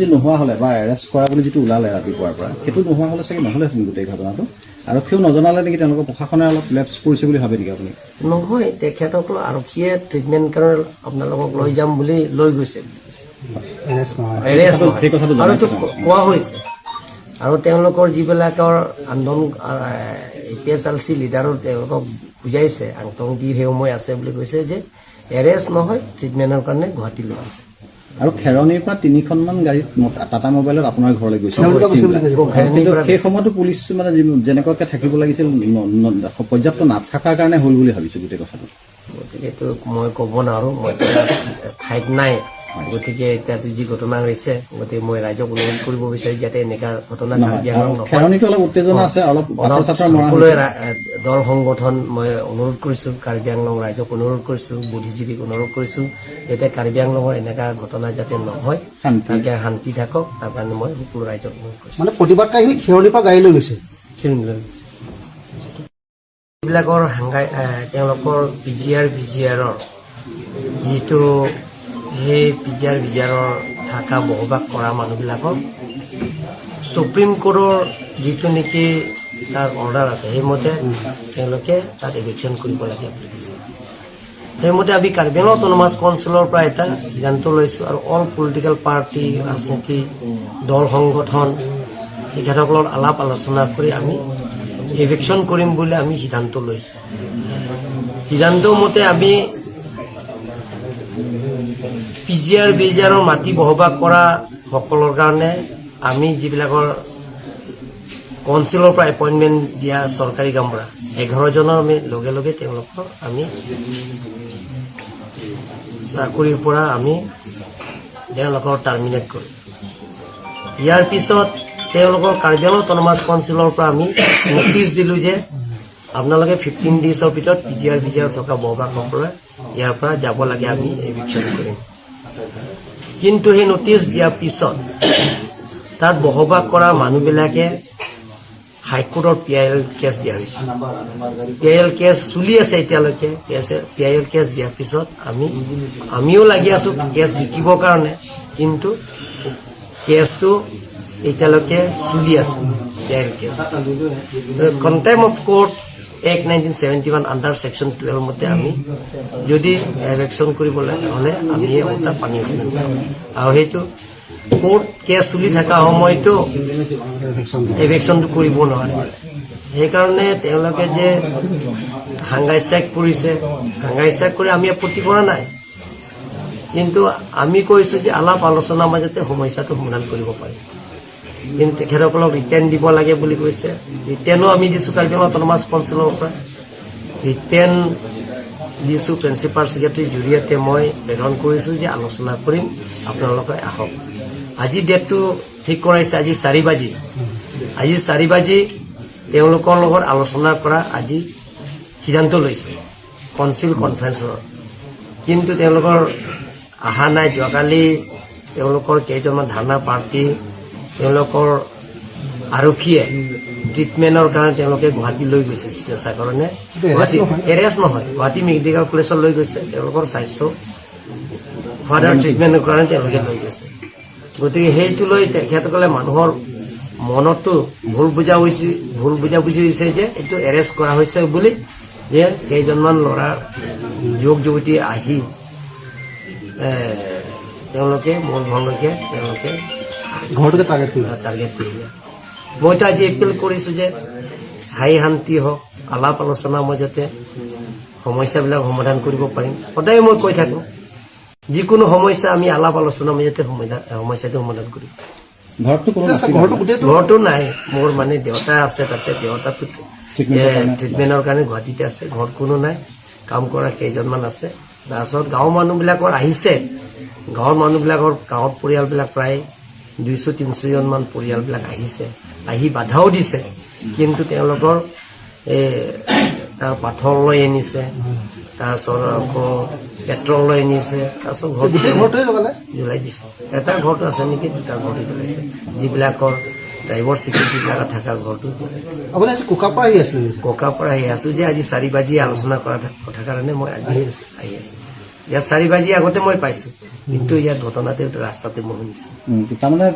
যদি নোহোৱা হ'লে বা এৰেষ্ট কৰা বুলি যিটো ওলালে ৰাতিপুৱাৰ পৰা সেইটো নোহোৱা হ'লে চাগে নহ'লেচোন গোটেই ঘটনাটো আৰক্ষীয়েও নজনালে নেকি তেওঁলোকৰ প্ৰশাসনে অলপ লেপছ কৰিছে বুলি ভাবে নেকি আপুনি নহয় তেখেতসকল আৰক্ষীয়ে ট্ৰিটমেণ্ট কাৰণে আপোনালোকক লৈ যাম বুলি লৈ গৈছে আৰু কোৱা হৈছে আৰু তেওঁলোকৰ যিবিলাকৰ আন্দোলন APSLC লিডাৰো তেওঁলোকক বুজাইছে আন্তংগী সেই সময় আছে বুলি কৈছে যে এৰেষ্ট নহয় ট্ৰিটমেণ্টৰ কাৰণে গুৱাহাটী লৈ গৈছে আৰু খেৰণিৰ পৰা 3খনমান গাড়ীত টাটা মোবাইলত আপোনাৰ ঘৰলৈ গৈছে সেই সময়তো পুলিচ মানে যেনেকুৱাকে থাকিব লাগিছিল পৰ্যাপ্ত নাথাকাৰ কাৰণে হ'ল বুলি ভাবিছো গোটেই কথাটো গতিকে এইটো মই ক'ব নোৱাৰো মই ঠাইত নাই গতিকে এতিয়াতো যি ঘটনা হৈছে গতিকে মই ৰাইজক অনুৰোধ কৰিব বিচাৰি যাতে এনেকুৱা ঘটনা খেৰণিটো অলপ উত্তেজনা আছে অলপ সকলোৱে দল সংগঠন মই অনুৰোধ কৰিছো কাৰ্বি আংলং ৰাইজক অনুৰোধ কৰিছো বুদ্ধিজীৱীক অনুৰোধ কৰিছো যাতে কাৰ্বি আংলঙৰ এনেকুৱা ঘটনা যাতে নহয় তাকে শান্তি থাকক তাৰ কাৰণে মই সকলো ৰাইজক অনুৰোধ কৰিছো মানে প্ৰতিবাদকাৰী খেৰণিৰ পৰা গাড়ী লৈ গৈছে এইবিলাকৰ তেওঁলোকৰ PGR-VGRৰ যিটো সেই PGR-VGRৰ থকা বসবাস কৰা মানুহবিলাকক সুপ্ৰিম কোৰ্টৰ যিটো নেকি তাৰ অৰ্ডাৰ আছে সেইমতে তেওঁলোকে তাত এভিকশ্যন কৰিব লাগে বুলি কৈছে সেইমতে আমি কাৰ্বি আংলং অট'নমাছ কাউন্সিলৰ পৰা এটা সিদ্ধান্ত লৈছোঁ আৰু অল পলিটিকেল পাৰ্টি ৰাজনীতি দল সংগঠন তেখেতসকলৰ আলাপ আলোচনা কৰি আমি এভিকশ্যন কৰিম বুলি আমি সিদ্ধান্ত লৈছোঁ সিদ্ধান্ত মতে আমি PGR-VGRৰ মাটি বসবাস কৰা সকলৰ কাৰণে আমি যিবিলাকৰ কাউন্সিলৰ পৰা এপইণ্টমেণ্ট দিয়া চৰকাৰী গামবুঢ়া 11 জনৰ আমি লগে লগে তেওঁলোকৰ আমি চাকৰিৰ পৰা আমি তেওঁলোকৰ টাৰ্মিনেট কৰিম ইয়াৰ পিছত তেওঁলোকৰ কাৰ্বি আংলং অট'নমাছ কাউন্সিলৰ পৰা আমি নটিচ দিলোঁ যে আপোনালোকে 15 ডেজৰ ভিতৰত PGR-VGR থকা বসবাসকলে ইয়াৰ পৰা যাব লাগে আমি এভিকশ্যন কৰিম কিন্তু সেই নটিচ দিয়াৰ পিছত তাত বসবাস কৰা মানুহবিলাকে হাইকোৰ্টৰ PIL কেছ দিয়া হৈছে PIL কেছ চলি আছে এতিয়ালৈকে PIL কেছ দিয়াৰ পিছত আমিও লাগি আছো কেছ জিকিবৰ কাৰণে কিন্তু কেছটো এতিয়ালৈকে চলি আছে PIL case contempt of court Act 1971 under section 12 মতে আমি যদি এভিকশ্যন কৰিবলৈ হ'লে আমি এটা পানিছমেণ্ট আৰু সেইটো কোৰ্ট কেছ চলি থকা সময়তো এভিকশ্যনটো কৰিব নোৱাৰে সেইকাৰণে তেওঁলোকে যে হাংগাই ষ্ট্ৰাইক কৰিছে হাংগাই ষ্ট্ৰাইক কৰি আমি আপত্তি কৰা নাই কিন্তু আমি কৈছোঁ যে আলাপ আলোচনাৰ মাজতে সমস্যাটো সমাধান কৰিব পাৰি কিন্তু তেখেতসকলক ৰিটাৰ্ণ দিব লাগে বুলি কৈছে ৰিটাৰ্ণো আমি দিছোঁ কাৰ্বি আংলং অট'নমাছ কাউন্সিলৰ পৰা ৰিটাৰ্ণ দিছোঁ প্ৰিন্সিপাল ছেক্ৰেটাৰীৰ জৰিয়তে মই প্ৰেৰণ কৰিছোঁ যে আলোচনা কৰিম আপোনালোকে আহক আজি ডেটটো ঠিক কৰাইছে আজি 4 বাজি তেওঁলোকৰ লগত আলোচনা কৰা আজি সিদ্ধান্ত লৈছে কাউন্সিল কনফাৰেন্সৰ কিন্তু তেওঁলোকৰ অহা নাই যোৱাকালি তেওঁলোকৰ কেইজনমান ধাৰণা পাৰ্টি তেওঁলোকৰ আৰক্ষীয়ে ট্ৰিটমেণ্টৰ কাৰণে তেওঁলোকে গুৱাহাটী লৈ গৈছে চিকিৎসাৰ কাৰণে গুৱাহাটী এৰেষ্ট নহয় গুৱাহাটী মেডিকেল কলেজত লৈ গৈছে তেওঁলোকৰ স্বাস্থ্য ফাৰ্ডাৰ ট্ৰিটমেণ্টৰ কাৰণে তেওঁলোকে লৈ গৈছে গতিকে সেইটো লৈ তেখেতসকলে মানুহৰ মনতো ভুল বুজাবুজি হৈছে যে এইটো এৰেষ্ট কৰা হৈছে বুলি যে কেইজনমান ল'ৰা যুৱক যুৱতী আহি তেওঁলোকে মূল ভংগকে তেওঁলোকে ঘৰটোকে টাৰ্গেট কৰিলে মইতো আজি এপিল কৰিছোঁ যে স্থায়ী শান্তি হওক আলাপ আলোচনাৰ মাজতে সমস্যাবিলাক সমাধান কৰিব পাৰিম সদায় মই কৈ থাকোঁ যিকোনো সমস্যা আমি আলাপ আলোচনাৰ মাজতে সমস্যাটো সমাধান কৰিম ঘৰটো নাই মোৰ মানে দেউতা আছে তাতে দেউতাটো ট্ৰিটমেণ্টৰ কাৰণে গুৱাহাটীতে আছে ঘৰত কোনো নাই কাম কৰা কেইজনমান আছে তাৰপিছত গাঁৱৰ মানুহবিলাকৰ আহিছে গাঁৱৰ মানুহবিলাকৰ গাঁৱত পৰিয়ালবিলাক প্ৰায় 200-300 জনমান পৰিয়ালবিলাক আহিছে আহি বাধাও দিছে কিন্তু তেওঁলোকৰ তাৰ পাথৰ লৈ আনিছে তাৰপিছত আকৌ পেট্ৰল লৈ আনিছে তাৰপিছত ঘৰটো জ্বলাই দিছে এটা ঘৰটো আছে নেকি দুটা ঘৰটো জ্বলাইছে যিবিলাকৰ ড্ৰাইভাৰ চিকিউৰিটি জেগা থকা ঘৰটো ককাৰ পৰা আহি আছোঁ যে আজি 4 বাজি আলোচনা কৰা কথা কাৰণে মই আজি আহি আছোঁ ইয়াত 4 বাজি আগতে মই পাইছো, কিন্তু ইয়াত ঘটনাটো ৰাস্তাতে মই শুনিছো। তাৰমানে